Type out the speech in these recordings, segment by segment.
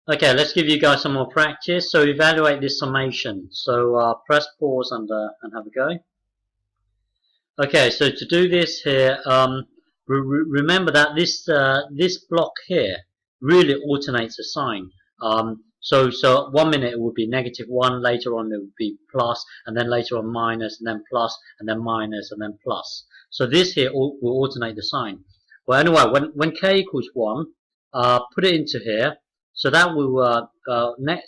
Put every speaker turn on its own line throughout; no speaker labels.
Okay, let's give you guys some more practice. So evaluate this summation. So press pause and have a go. Okay, so to do this here, remember that this block here really alternates a sign. So 1 minute it would be -1, later on it would be plus, and then later on minus, and then plus, and then minus, and then plus. So this here will alternate the sign. Well, anyway, when k equals 1, put it into here. So that will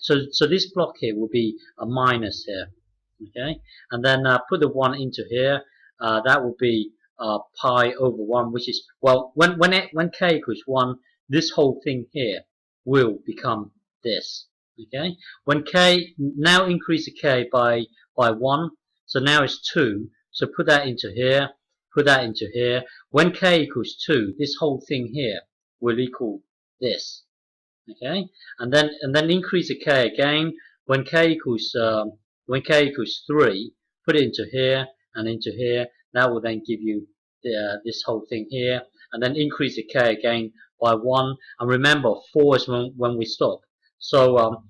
so this block here will be a minus here. Okay, and then put the 1 into here. That will be pi over 1, which is, well, when k equals 1, this whole thing here will become this. Okay, when k, now increase the k by 1, so now it's 2, so put that into here, put that into here. When k equals 2, this whole thing here will equal this. Okay, and then increase the k again. When k equals 3, put it into here and into here. That will then give you this whole thing here, and then increase the k again by 1. And remember, 4 is when we stop. So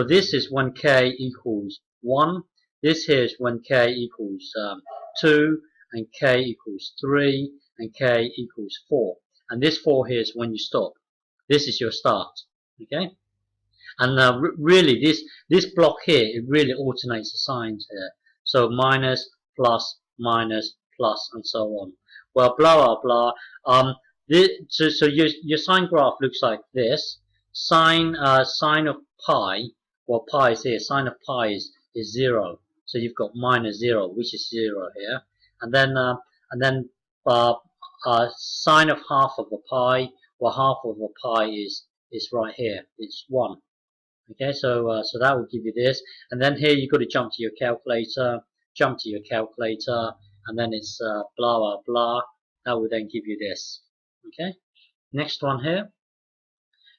this is when k equals 1. This here is when k equals 2, and k equals 3, and k equals 4. And this 4 here is when you stop. This is your start. Okay, and really this block here, it really alternates the signs here. So minus, plus, minus, plus, and so on. Well, blah blah blah. So your sign graph looks like this. Sine of pi, well, pi is here. Sine of pi is 0. So you've got -0, which is 0 here, and then sine of half of a pi, well, half of a pi is right here. It's 1. Okay, so that will give you this, and then here you've got to jump to your calculator, and then it's blah blah blah. That will then give you this. Okay, next one here.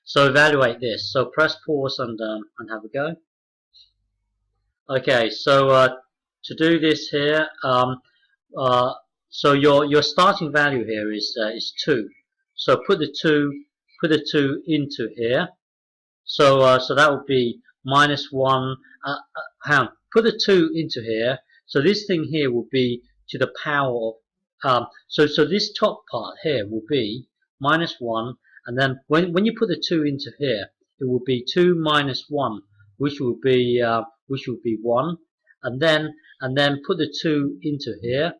So evaluate this. So press pause and have a go. Okay, so to do this here, so your starting value here is 2. So put the 2 into here. So that would be -1. Hang on, put the 2 into here. So this thing here will be to the power of so this top part here will be -1, and then when you put the 2 into here, it will be 2 minus 1, which will be 1, and then put the 2 into here.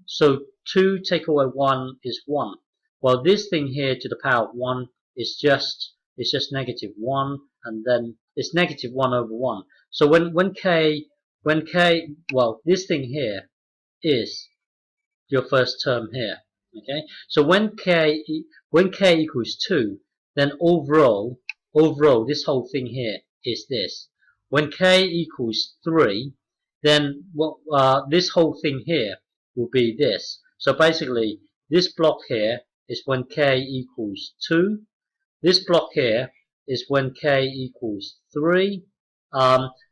So 2 take away 1 is 1. Well, this thing here to the power of 1 is just -1, and then it's -1 over 1. So when k, well, this thing here is your first term here. Okay, so when k equals 2, then overall this whole thing here is this. When k equals 3, then this whole thing here will be this. So basically, this block here is when k equals 2. This block here is when k equals 3.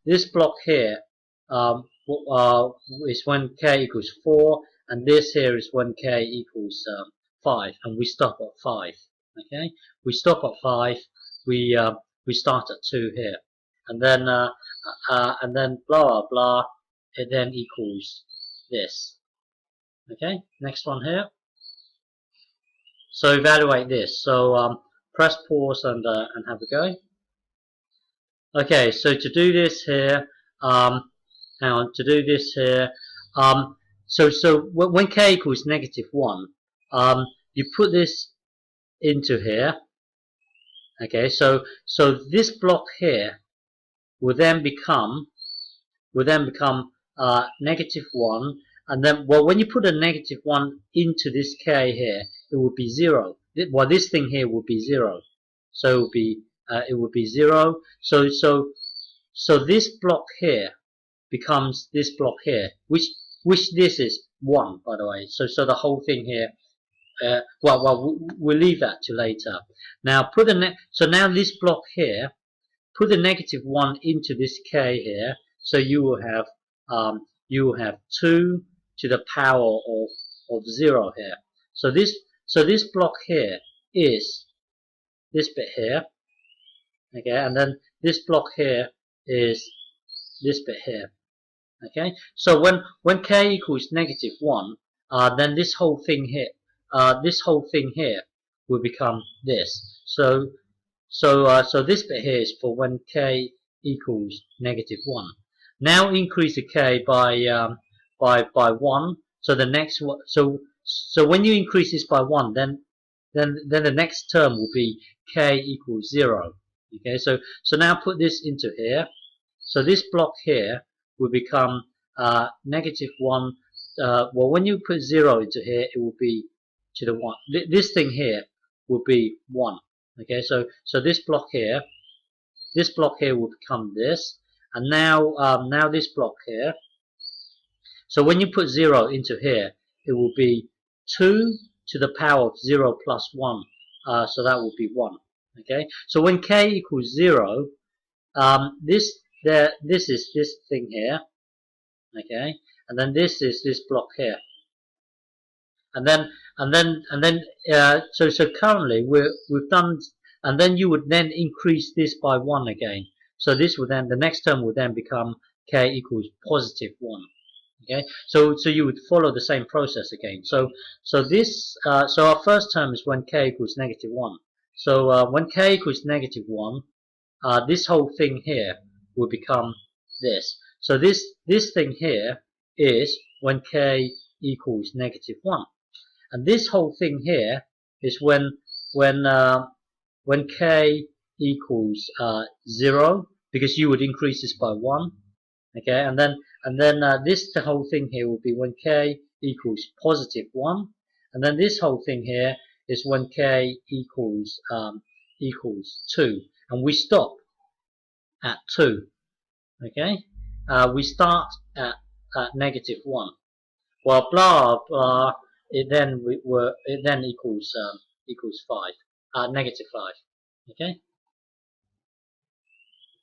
This block here is when k equals 4, and this here is when k equals 5, and we stop at 5. Okay, we stop at 5. We start at 2 here, and then blah blah blah. It then equals this. Okay, next one here. So evaluate this. So press pause and have a go. Okay, so to do this here, hang on, to do this here, so when k equals -1, you put this into here. Okay, so this block here will then become -1, and then, well, when you put a -1 into this k here, it will be 0. Well, this thing here will be 0, so it will be 0. So this block here becomes this block here, which this is 1, by the way. So the whole thing here, we'll leave that to later. Now so now this block here, put the -1 into this k here, so you will have 2 to the power of 0 here. So this block here is this bit here, Okay, and then this block here is this bit here. Okay, so when k equals -1, then this whole thing here will become this. So this bit here is for when k equals -1. Now increase the k by 1. So the next one, so when you increase this by 1, then the next term will be k equals 0. Okay, so now put this into here. So this block here will become -1. Well, when you put 0 into here, it will be to the 1. This thing here will be 1. Okay, so this block here will become this, and now this block here. So when you put 0 into here, it will be 2 to the power of 0 plus 1. So that will be 1. Okay, so when k equals 0, this is this thing here. Okay, and then this is this block here, and then so currently we've done, and then you would then increase this by 1 again. So this would then, the next term would then become k equals +1. Okay, so you would follow the same process again. So our first term is when k equals -1. So when k equals -1, this whole thing here will become this. So this thing here is when k equals -1, and this whole thing here is when k equals 0, because you would increase this by 1. Okay, and then this the whole thing here will be when k equals +1, and then this whole thing here is when k equals 2, and we stop at 2. Okay, we start at -1. Well, blah blah. It then equals 5, -5. Okay.